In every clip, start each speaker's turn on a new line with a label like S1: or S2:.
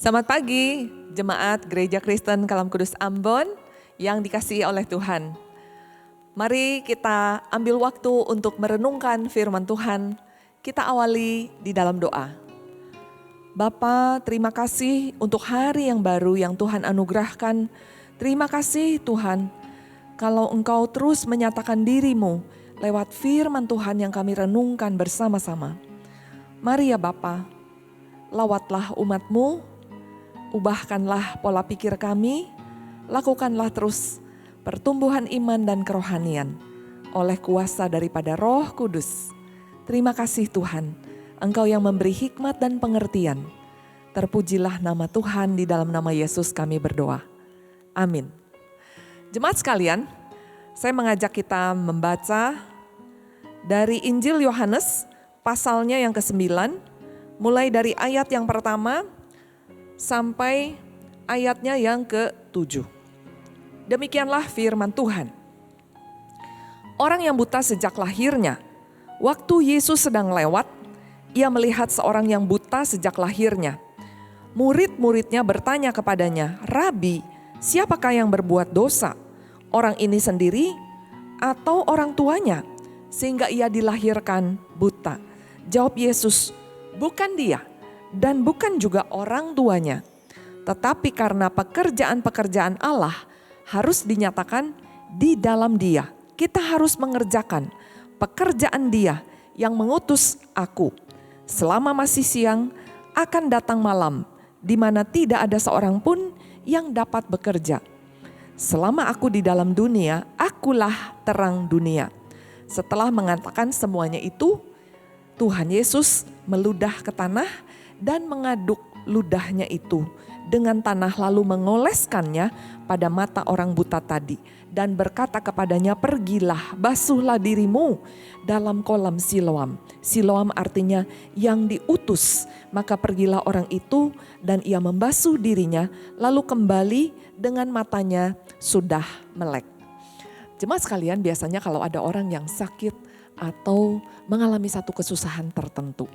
S1: Selamat pagi, jemaat Gereja Kristen Kalam Kudus Ambon yang dikasihi oleh Tuhan. Mari kita ambil waktu untuk merenungkan firman Tuhan. Kita awali di dalam doa. Bapa, terima kasih untuk hari yang baru yang Tuhan anugerahkan. Terima kasih Tuhan, kalau Engkau terus menyatakan diri-Mu lewat firman Tuhan yang kami renungkan bersama-sama. Mari ya Bapa, lawatlah umat-Mu, ubahkanlah pola pikir kami, lakukanlah terus pertumbuhan iman dan kerohanian oleh kuasa daripada Roh Kudus. Terima kasih Tuhan, Engkau yang memberi hikmat dan pengertian. Terpujilah nama Tuhan, di dalam nama Yesus kami berdoa. Amin. Jemaat sekalian, saya mengajak kita membaca dari Injil Yohanes pasalnya yang ke-9, mulai dari ayat yang pertama sampai ayatnya yang ke-7. Demikianlah firman Tuhan. Orang yang buta sejak lahirnya, waktu Yesus sedang lewat, ia melihat seorang yang buta sejak lahirnya. Murid-muridnya bertanya kepadanya, "Rabi, siapakah yang berbuat dosa? Orang ini sendiri atau orang tuanya, sehingga ia dilahirkan buta?" Jawab Yesus, "Bukan dia dan bukan juga orang tuanya. Tetapi karena pekerjaan-pekerjaan Allah harus dinyatakan di dalam dia. Kita harus mengerjakan pekerjaan dia yang mengutus aku. Selama masih siang akan datang malam, di mana tidak ada seorang pun yang dapat bekerja. Selama aku di dalam dunia, akulah terang dunia." Setelah mengatakan semuanya itu, Tuhan Yesus meludah ke tanah dan mengaduk ludahnya itu dengan tanah, lalu mengoleskannya pada mata orang buta tadi dan berkata kepadanya, "Pergilah, basuhlah dirimu dalam kolam Siloam." Siloam artinya yang diutus. Maka pergilah orang itu dan ia membasuh dirinya, lalu kembali dengan matanya sudah melek. Jemaat sekalian, biasanya kalau ada orang yang sakit atau mengalami satu kesusahan tertentu,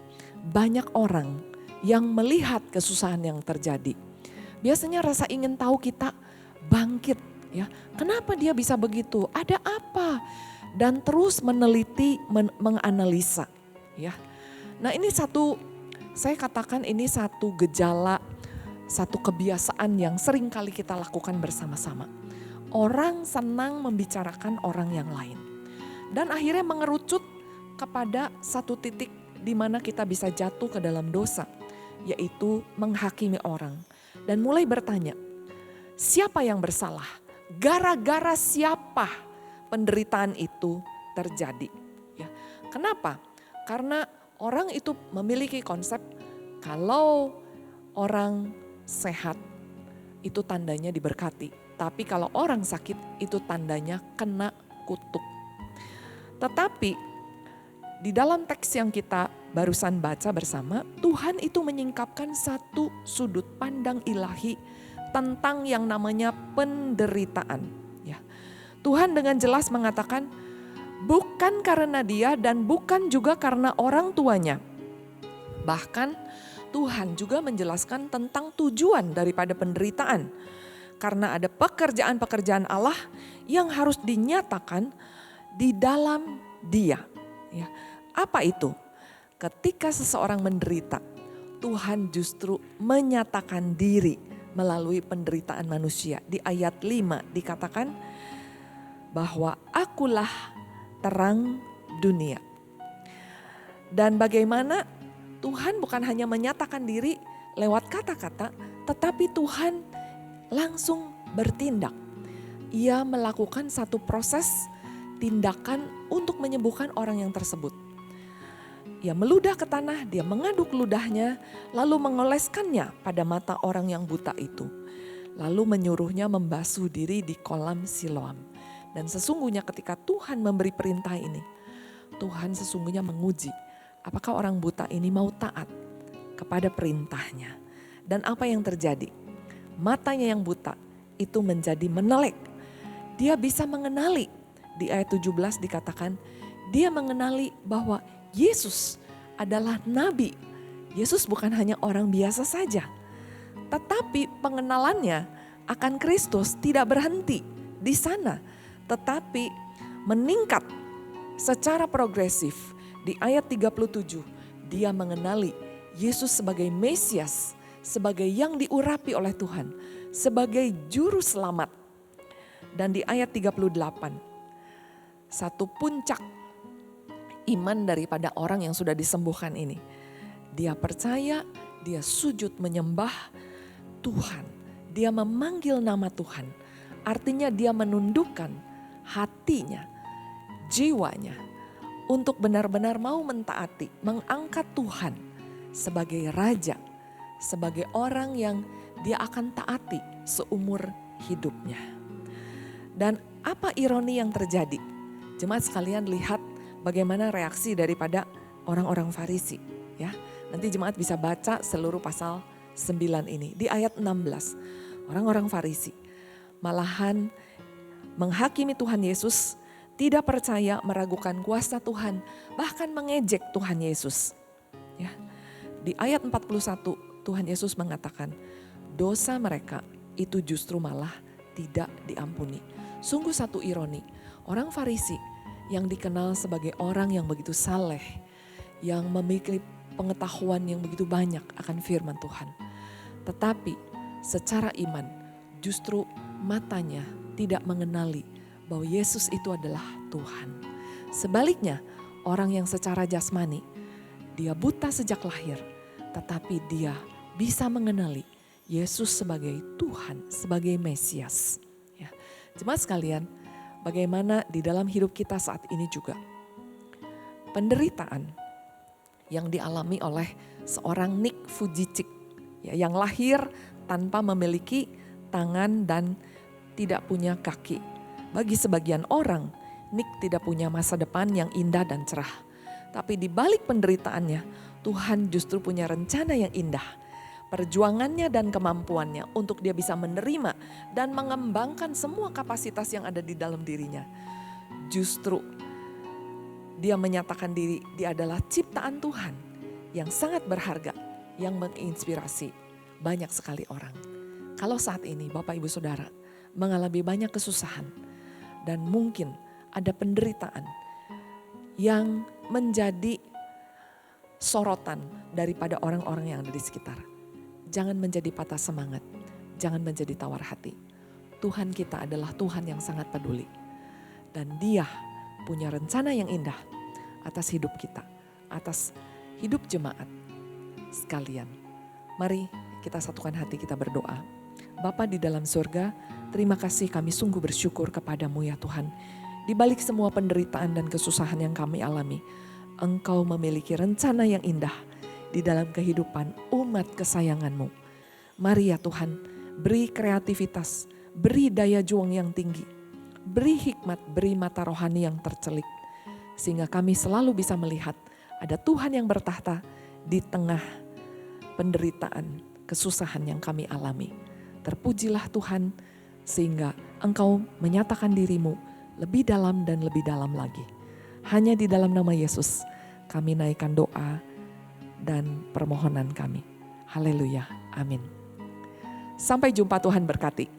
S1: banyak orang yang melihat kesusahan yang terjadi, biasanya rasa ingin tahu kita bangkit, ya. Kenapa dia bisa begitu? Ada apa? Dan terus meneliti, menganalisa, ya. Nah, ini saya katakan ini satu gejala, satu kebiasaan yang sering kali kita lakukan bersama-sama. Orang senang membicarakan orang yang lain. Dan akhirnya mengerucut kepada satu titik di mana kita bisa jatuh ke dalam dosa, yaitu menghakimi orang. Dan mulai bertanya, siapa yang bersalah? Gara-gara siapa penderitaan itu terjadi? Ya. Kenapa? Karena orang itu memiliki konsep kalau orang sehat itu tandanya diberkati. Tapi kalau orang sakit itu tandanya kena kutuk. Tetapi di dalam teks yang kita barusan baca bersama, Tuhan itu menyingkapkan satu sudut pandang ilahi tentang yang namanya penderitaan. Ya. Tuhan dengan jelas mengatakan, bukan karena dia dan bukan juga karena orang tuanya. Bahkan Tuhan juga menjelaskan tentang tujuan daripada penderitaan. Karena ada pekerjaan-pekerjaan Allah yang harus dinyatakan di dalam dia. Ya. Apa itu? Ketika seseorang menderita, Tuhan justru menyatakan diri melalui penderitaan manusia. Di ayat 5 dikatakan bahwa akulah terang dunia. Dan bagaimana Tuhan bukan hanya menyatakan diri lewat kata-kata, tetapi Tuhan langsung bertindak. Ia melakukan satu proses tindakan untuk menyembuhkan orang yang tersebut. Ia meludah ke tanah, dia mengaduk ludahnya, lalu mengoleskannya pada mata orang yang buta itu. Lalu menyuruhnya membasuh diri di kolam Siloam. Dan sesungguhnya ketika Tuhan memberi perintah ini, Tuhan sesungguhnya menguji apakah orang buta ini mau taat kepada perintahnya. Dan apa yang terjadi? Matanya yang buta itu menjadi menelek. Dia bisa mengenali. Di ayat 17 dikatakan, dia mengenali bahwa Yesus adalah nabi. Yesus bukan hanya orang biasa saja. Tetapi pengenalannya akan Kristus tidak berhenti di sana, tetapi meningkat secara progresif. Di ayat 37, dia mengenali Yesus sebagai Mesias, sebagai yang diurapi oleh Tuhan, sebagai juru selamat. Dan di ayat 38, satu puncak iman daripada orang yang sudah disembuhkan ini. Dia percaya, dia sujud menyembah Tuhan. Dia memanggil nama Tuhan. Artinya dia menundukkan hatinya, jiwanya untuk benar-benar mau mentaati, mengangkat Tuhan sebagai raja, sebagai orang yang dia akan taati seumur hidupnya. Dan apa ironi yang terjadi? Jemaat sekalian, lihat bagaimana reaksi daripada orang-orang Farisi. Ya, nanti jemaat bisa baca seluruh pasal 9 ini. Di ayat 16, orang-orang Farisi malahan menghakimi Tuhan Yesus, tidak percaya, meragukan kuasa Tuhan, bahkan mengejek Tuhan Yesus. Ya. Di ayat 41 Tuhan Yesus mengatakan, dosa mereka itu justru malah tidak diampuni. Sungguh satu ironi, orang Farisi yang dikenal sebagai orang yang begitu saleh, yang memiliki pengetahuan yang begitu banyak akan firman Tuhan. Tetapi secara iman justru matanya tidak mengenali bahwa Yesus itu adalah Tuhan. Sebaliknya, orang yang secara jasmani, dia buta sejak lahir, tetapi dia bisa mengenali Yesus sebagai Tuhan, sebagai Mesias. Ya. Jemaat sekalian, bagaimana di dalam hidup kita saat ini juga, penderitaan yang dialami oleh seorang Nick Vujicic, ya, yang lahir tanpa memiliki tangan dan tidak punya kaki. Bagi sebagian orang, Nick tidak punya masa depan yang indah dan cerah. Tapi di balik penderitaannya, Tuhan justru punya rencana yang indah. Perjuangannya dan kemampuannya untuk dia bisa menerima dan mengembangkan semua kapasitas yang ada di dalam dirinya. Justru dia menyatakan diri, dia adalah ciptaan Tuhan yang sangat berharga, yang menginspirasi banyak sekali orang. Kalau saat ini Bapak Ibu Saudara mengalami banyak kesusahan dan mungkin ada penderitaan yang menjadi sorotan daripada orang-orang yang ada di sekitar. Jangan menjadi patah semangat, jangan menjadi tawar hati. Tuhan kita adalah Tuhan yang sangat peduli. Dan Dia punya rencana yang indah atas hidup kita, atas hidup jemaat sekalian. Mari kita satukan hati, kita berdoa. Bapa di dalam surga, terima kasih, kami sungguh bersyukur kepadamu ya Tuhan. Di balik semua penderitaan dan kesusahan yang kami alami, Engkau memiliki rencana yang indah di dalam kehidupan umat kesayanganmu. Mari ya Tuhan, beri kreativitas, beri daya juang yang tinggi, beri hikmat, beri mata rohani yang tercelik. Sehingga kami selalu bisa melihat ada Tuhan yang bertahta di tengah penderitaan, kesusahan yang kami alami. Terpujilah Tuhan sehingga Engkau menyatakan dirimu lebih dalam dan lebih dalam lagi. Hanya di dalam nama Yesus kami naikkan doa dan permohonan kami. Haleluya, amin. Sampai jumpa, Tuhan berkati.